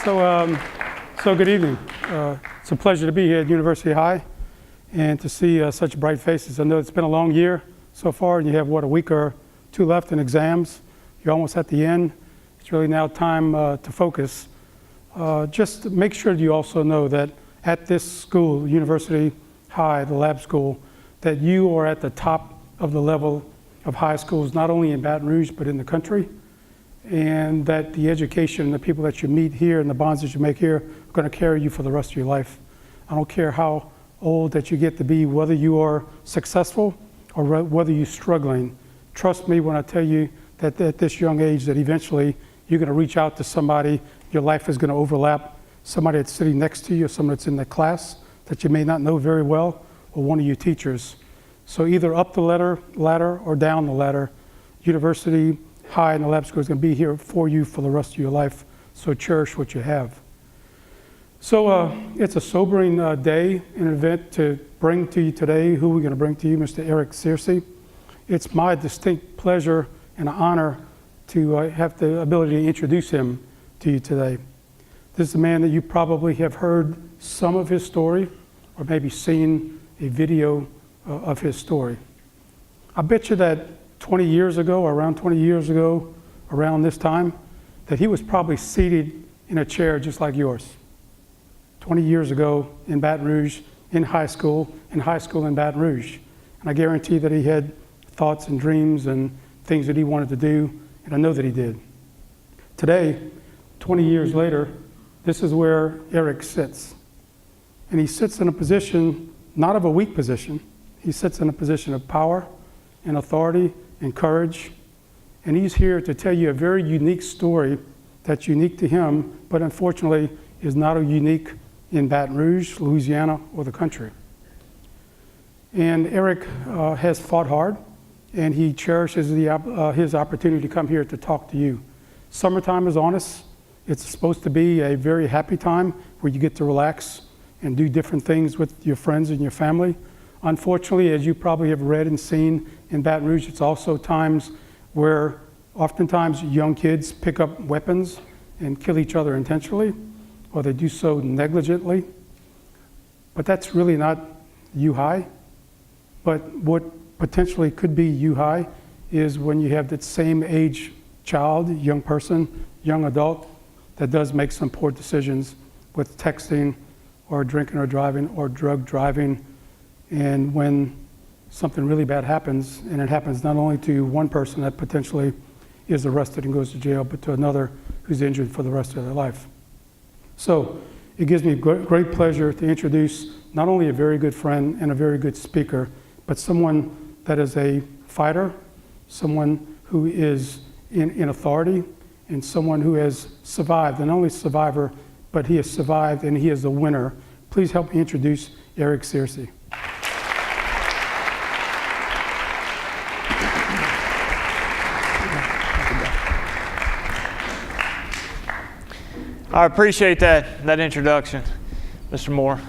So good evening. It's a pleasure to be here at University High and to see such bright faces. I know it's been a long year so far, and you have, a week or two left in exams. You're almost at the end. It's really now time to focus. Just to make sure you also know that at this school, University High, the lab school, that you are at the top of the level of high schools, not only in Baton Rouge, but in the country. And that the education, the people that you meet here and the bonds that you make here are going to carry you for the rest of your life. I don't care how old that you get to be, whether you are successful or whether you're struggling. Trust me when I tell you that at this young age that eventually you're going to reach out to somebody, your life is going to overlap, somebody that's sitting next to you, or someone that's in the class that you may not know very well, or one of your teachers. So either up the ladder or down the ladder, University High and the lab school is going to be here for you for the rest of your life. So cherish what you have. So it's a sobering day, an event to bring to you today. Who we're going to bring to you, Mr. Eric Searcy. It's my distinct pleasure and honor to have the ability to introduce him to you today. This is a man that you probably have heard some of his story, or maybe seen a video of his story. I bet you that 20 years ago, or around 20 years ago, around this time, that he was probably seated in a chair just like yours. 20 years ago in Baton Rouge, in high school in Baton Rouge. And I guarantee that he had thoughts and dreams and things that he wanted to do, and I know that he did. Today, 20 years later, this is where Eric sits. And he sits in a position, not of a weak position, he sits in a position of power and authority and courage. And he's here to tell you a very unique story that's unique to him, but unfortunately is not unique in Baton Rouge, Louisiana, or the country. And Eric has fought hard, and he cherishes his opportunity to come here to talk to you. Summertime is on us. It's supposed to be a very happy time where you get to relax and do different things with your friends and your family. Unfortunately, as you probably have read and seen in Baton Rouge, it's also times where oftentimes young kids pick up weapons and kill each other intentionally, or they do so negligently. But that's really not U-High. But what potentially could be U-High is when you have that same age child, young person, young adult, that does make some poor decisions with texting or drinking or driving or drug driving. And when something really bad happens, and it happens not only to one person that potentially is arrested and goes to jail, but to another who's injured for the rest of their life. So it gives me great pleasure to introduce not only a very good friend and a very good speaker, but someone that is a fighter, someone who is in authority, and someone who has survived, and not only survivor, but he has survived and he is a winner. Please help me introduce Eric Searcy. I appreciate that introduction, Mr. Moore.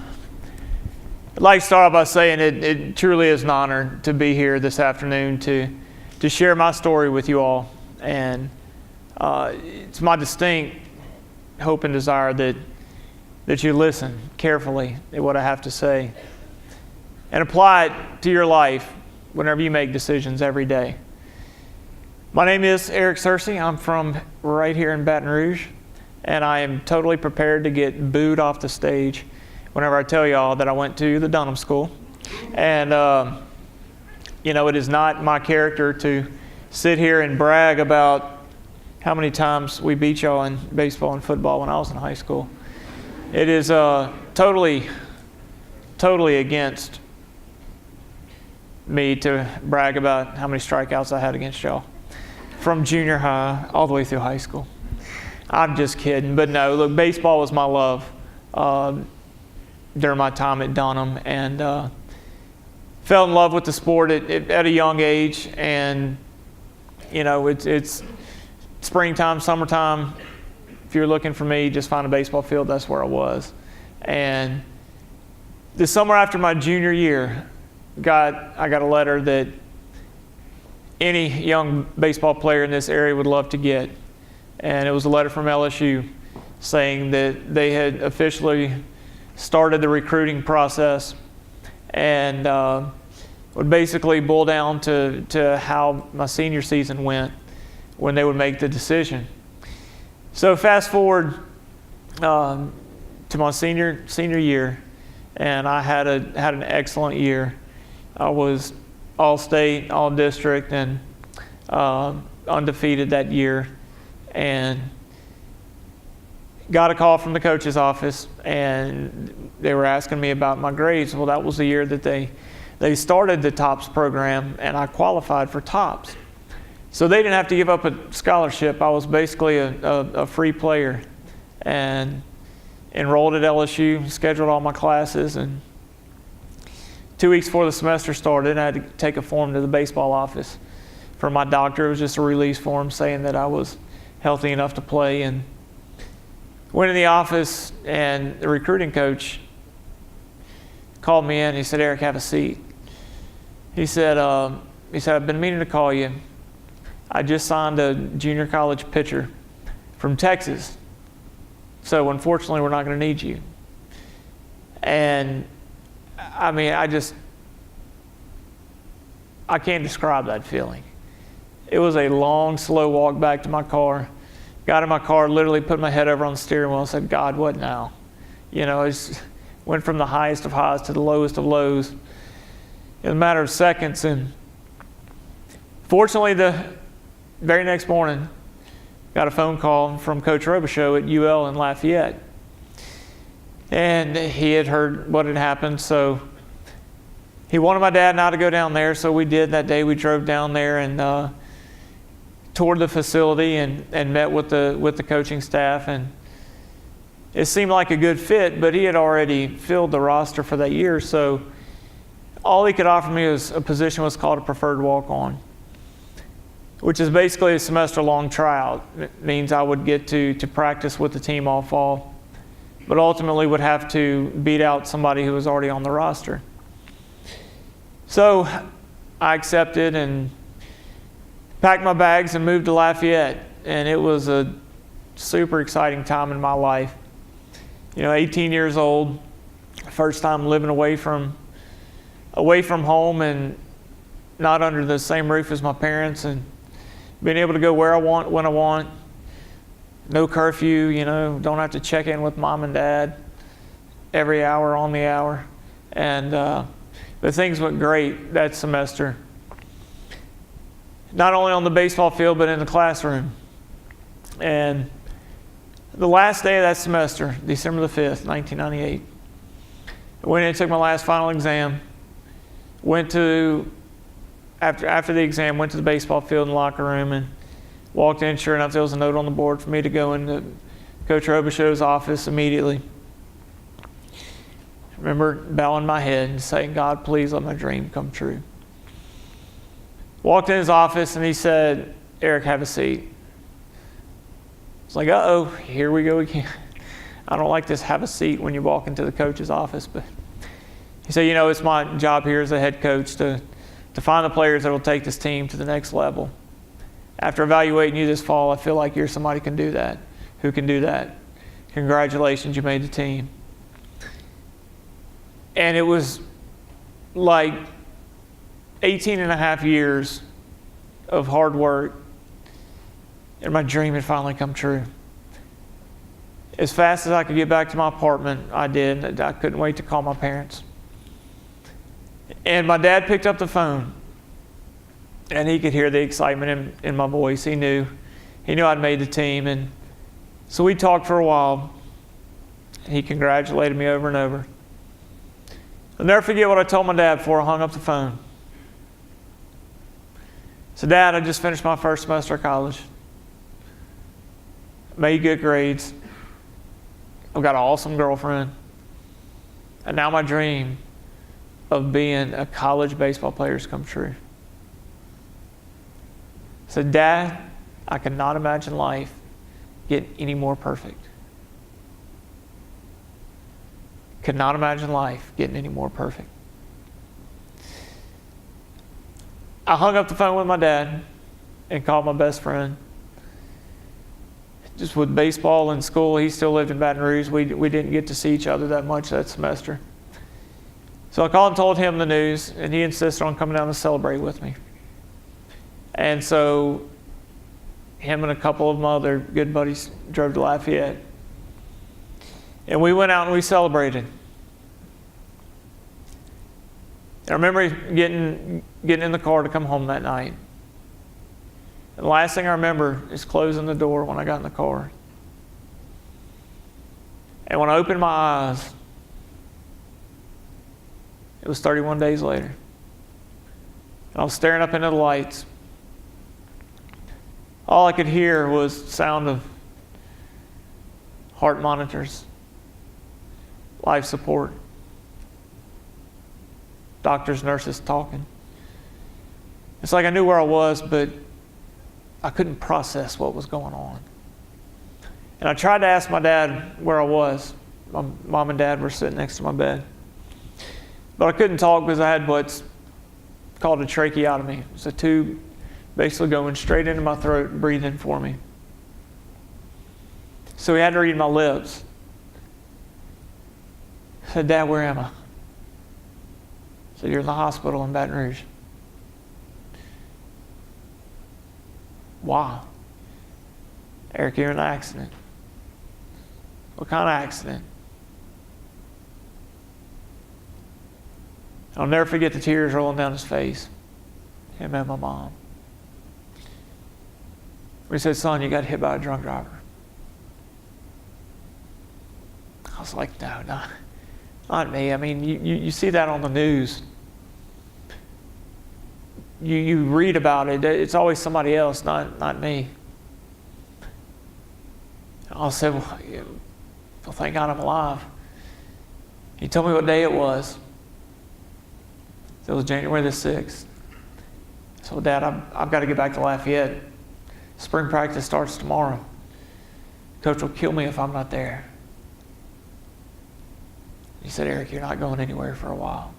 I'd like to start off by saying it truly is an honor to be here this afternoon to share my story with you all. And it's my distinct hope and desire that you listen carefully to what I have to say and apply it to your life whenever you make decisions every day. My name is Eric Searcy. I'm from right here in Baton Rouge, and I am totally prepared to get booed off the stage whenever I tell y'all that I went to the Dunham School. And it is not my character to sit here and brag about how many times we beat y'all in baseball and football when I was in high school. It is totally against me to brag about how many strikeouts I had against y'all from junior high all the way through high school. I'm just kidding, but no, look, baseball was my love during my time at Dunham, and fell in love with the sport at a young age. And it's springtime, summertime. If you're looking for me, just find a baseball field. That's where I was. And the summer after my junior year, I got a letter that any young baseball player in this area would love to get. And it was a letter from LSU saying that they had officially started the recruiting process, and would basically boil down to how my senior season went when they would make the decision. So fast forward to my senior year, and I had an excellent year. I was all state, all district, and undefeated that year, and got a call from the coach's office, and they were asking me about my grades. Well, that was the year that they started the TOPS program, and I qualified for TOPS. So they didn't have to give up a scholarship. I was basically a free player, and enrolled at LSU, scheduled all my classes, and 2 weeks before the semester started, I had to take a form to the baseball office from my doctor. It was just a release form saying that I was healthy enough to play, and went in the office, and the recruiting coach called me in. He said, "Eric, have a seat." He said, "I've been meaning to call you. I just signed a junior college pitcher from Texas. So unfortunately, we're not going to need you." And I mean, I can't describe that feeling. It was a long, slow walk back to my car. Got in my car, literally put my head over on the steering wheel and said, "God, what now?" You know, it went from the highest of highs to the lowest of lows in a matter of seconds. And fortunately, the very next morning, got a phone call from Coach Robichaux at UL in Lafayette. And he had heard what had happened, so he wanted my dad and I to go down there, so we did that day. We drove down there and toured the facility and met with the coaching staff, and it seemed like a good fit, but he had already filled the roster for that year, so all he could offer me was a position was called a preferred walk-on, which is basically a semester-long tryout. It means I would get to practice with the team all fall, but ultimately would have to beat out somebody who was already on the roster. So I accepted and packed my bags and moved to Lafayette, and it was a super exciting time in my life. You know, 18 years old, first time living away from home and not under the same roof as my parents, and being able to go where I want, when I want. No curfew, you know, don't have to check in with mom and dad every hour on the hour. And but things went great that semester. Not only on the baseball field, but in the classroom. And the last day of that semester, December the 5th, 1998, I went in and took my last final exam. Went to, after the exam, went to the baseball field and locker room and walked in. Sure enough, there was a note on the board for me to go into Coach Robichaux's office immediately. I remember bowing my head and saying, "God, please let my dream come true." Walked in his office and he said, "Eric, have a seat." It's like, uh-oh, here we go again. I don't like this "have a seat" when you walk into the coach's office, but he said, "You know, it's my job here as a head coach to find the players that will take this team to the next level. After evaluating you this fall, I feel like you're somebody who can do that. Congratulations, you made the team." And it was like 18 and a half years of hard work, and my dream had finally come true. As fast as I could get back to my apartment, I did. I couldn't wait to call my parents. And my dad picked up the phone, and he could hear the excitement in my voice. He knew I'd made the team, and so we talked for a while, and he congratulated me over and over. I'll never forget what I told my dad before I hung up the phone. I said, "Dad, I just finished my first semester of college. Made good grades. I've got an awesome girlfriend. And now my dream of being a college baseball player has come true." I said, "Dad, I cannot imagine life getting any more perfect. Could not imagine life getting any more perfect." I hung up the phone with my dad and called my best friend. just with baseball and school, he still lived in Baton Rouge. We didn't get to see each other that much that semester. So I called and told him the news, and he insisted on coming down to celebrate with me. And so him and a couple of my other good buddies drove to Lafayette. And we went out and we celebrated. And I remember getting in the car to come home that night. And the last thing I remember is closing the door when I got in the car. And when I opened my eyes, it was 31 days later. And I was staring up into the lights. All I could hear was the sound of heart monitors, life support, doctors, nurses talking. It's like I knew where I was, but I couldn't process what was going on. And I tried to ask my dad where I was. My mom and dad were sitting next to my bed. But I couldn't talk because I had what's called a tracheotomy. It's a tube basically going straight into my throat, breathing for me. So he had to read my lips. I said, "Dad, where am I?" I said, "You're in the hospital in Baton Rouge." "Why?" "Eric, you're in an accident." "What kind of accident?" I'll never forget the tears rolling down his face. Him and my mom. He said, "Son, you got hit by a drunk driver." I was like, "No, not me." I mean, you see that on the news. You read about it. It's always somebody else, not me. I said, "Well, thank God I'm alive." He told me what day it was. It was January the 6th. So, "Dad, I've got to get back to Lafayette. Spring practice starts tomorrow. Coach will kill me if I'm not there." He said, "Eric, you're not going anywhere for a while."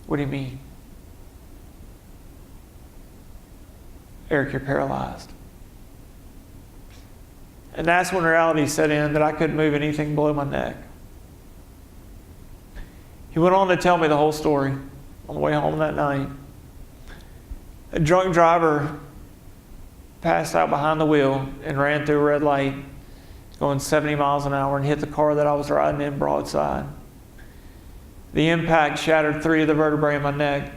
"What do you mean?" "Eric, you're paralyzed." And that's when reality set in that I couldn't move anything below my neck. He went on to tell me the whole story on the way home that night. A drunk driver passed out behind the wheel and ran through a red light going 70 miles an hour and hit the car that I was riding in broadside. The impact shattered 3 of the vertebrae in my neck.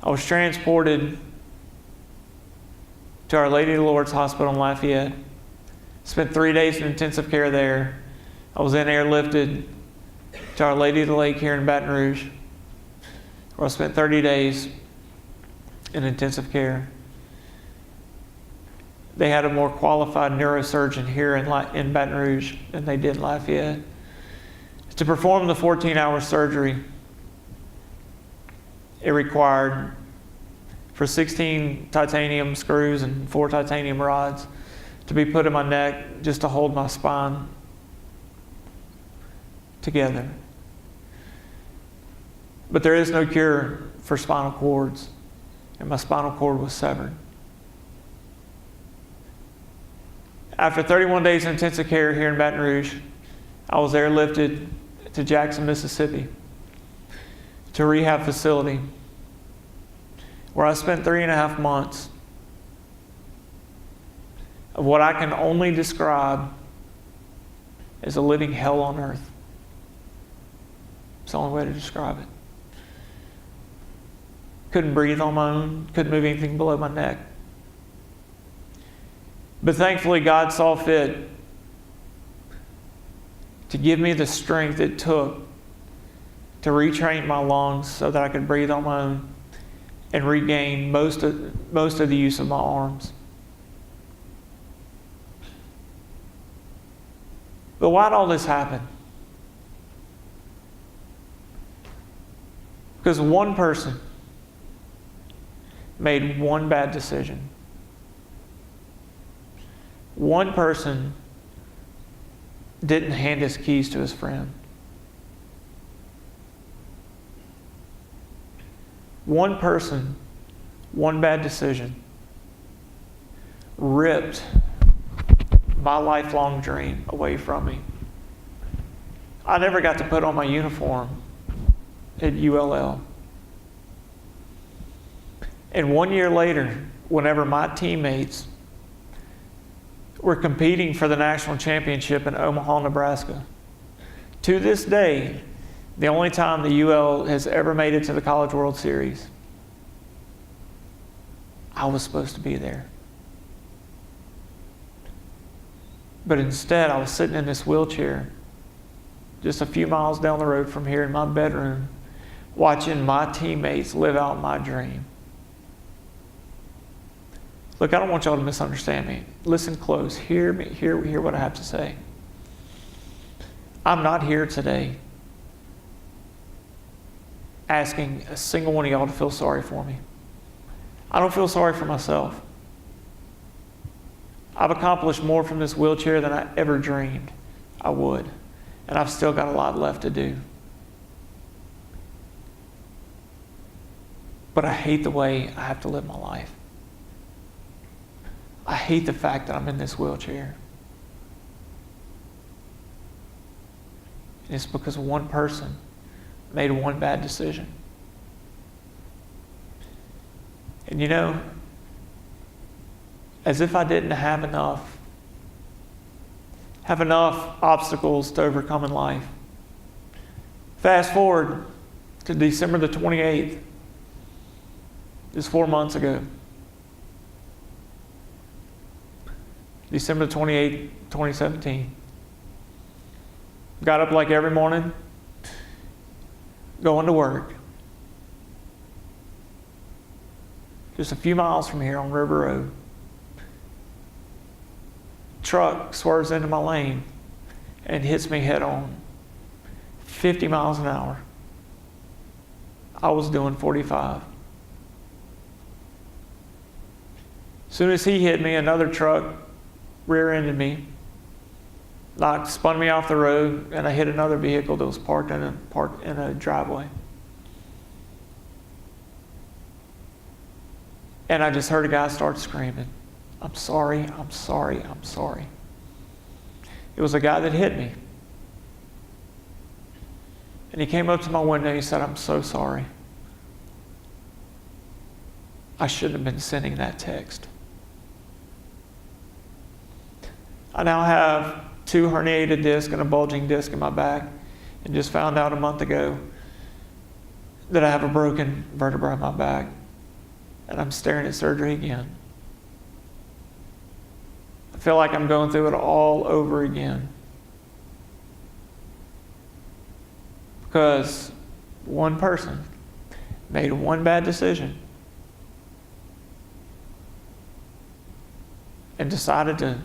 I was transported to Our Lady of the Lord's Hospital in Lafayette. Spent 3 days in intensive care there. I was then airlifted to Our Lady of the Lake here in Baton Rouge, where I spent 30 days in intensive care. They had a more qualified neurosurgeon here in Baton Rouge than they did in Lafayette. To perform the 14-hour surgery, it required for 16 titanium screws and 4 titanium rods to be put in my neck just to hold my spine together. But there is no cure for spinal cords, and my spinal cord was severed. After 31 days in intensive care here in Baton Rouge, I was airlifted to Jackson, Mississippi, to a rehab facility where I spent 3.5 months of what I can only describe as a living hell on earth. It's the only way to describe it. Couldn't breathe on my own, couldn't move anything below my neck. But thankfully, God saw fit to give me the strength it took to retrain my lungs so that I could breathe on my own and regain most of the use of my arms. But why did all this happen? Because one person made one bad decision. One person didn't hand his keys to his friend. One person, one bad decision, ripped my lifelong dream away from me. I never got to put on my uniform at ULL. And 1 year later, whenever my teammates were competing for the national championship in Omaha, Nebraska, to this day, the only time the UL has ever made it to the College World Series, I was supposed to be there. But instead, I was sitting in this wheelchair just a few miles down the road from here in my bedroom, watching my teammates live out my dream. Look, I don't want y'all to misunderstand me. Listen close. Hear me. Hear what I have to say. I'm not here today asking a single one of y'all to feel sorry for me. I don't feel sorry for myself. I've accomplished more from this wheelchair than I ever dreamed I would. And I've still got a lot left to do. But I hate the way I have to live my life. I hate the fact that I'm in this wheelchair. And it's because one person made one bad decision. And you know, as if I didn't have enough obstacles to overcome in life. Fast forward to December the 28th, just 4 months ago. December 28th, 2017. Got up like every morning, going to work. Just a few miles from here on River Road. Truck swerves into my lane and hits me head on. 50 miles an hour. I was doing 45. As soon as he hit me, another truck rear-ended me, spun me off the road, and I hit another vehicle that was parked in a driveway. And I just heard a guy start screaming, "I'm sorry, I'm sorry, I'm sorry." It was a guy that hit me. And he came up to my window and he said, "I'm so sorry. I shouldn't have been sending that text. I now have 2 herniated discs and a bulging disc in my back, and just found out a month ago that I have a broken vertebra in my back, and I'm staring at surgery again. I feel like I'm going through it all over again. Because one person made one bad decision and decided to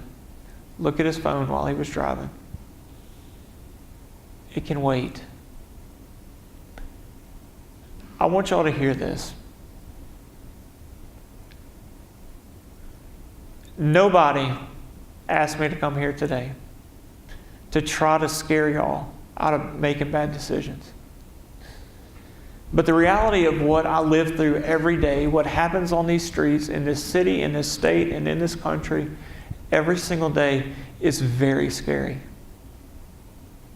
look at his phone while he was driving. It can wait. I want y'all to hear this. Nobody asked me to come here today to try to scare y'all out of making bad decisions. But the reality of what I live through every day, what happens on these streets, in this city, in this state, and in this country, every single day is very scary.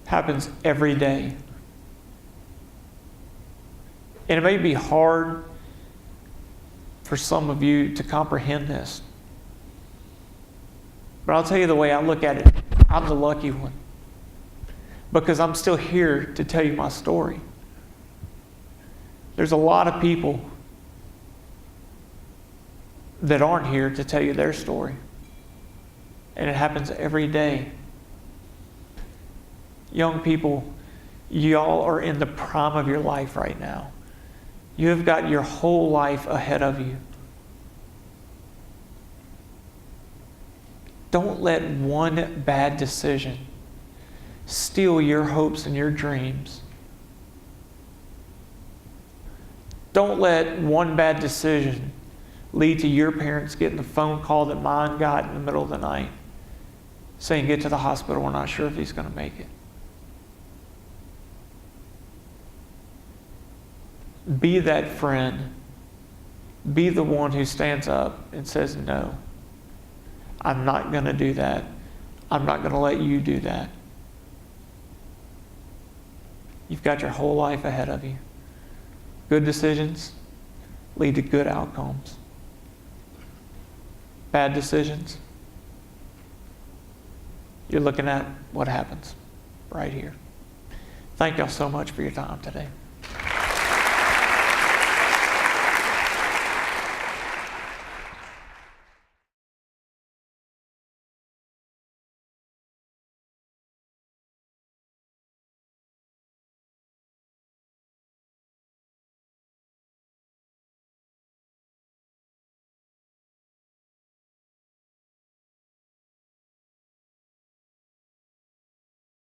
Happens every day. And it may be hard for some of you to comprehend this. But I'll tell you the way I look at it, I'm the lucky one. Because I'm still here to tell you my story. There's a lot of people that aren't here to tell you their story. And it happens every day. Young people, y'all are in the prime of your life right now. You have got your whole life ahead of you. Don't let one bad decision steal your hopes and your dreams. Don't let one bad decision lead to your parents getting the phone call that mine got in the middle of the night saying, "Get to the hospital, we're not sure if he's going to make it." Be that friend. Be the one who stands up and says no. I'm not going to do that. I'm not going to let you do that. You've got your whole life ahead of you. Good decisions lead to good outcomes. Bad decisions, you're looking at what happens right here. Thank y'all so much for your time today.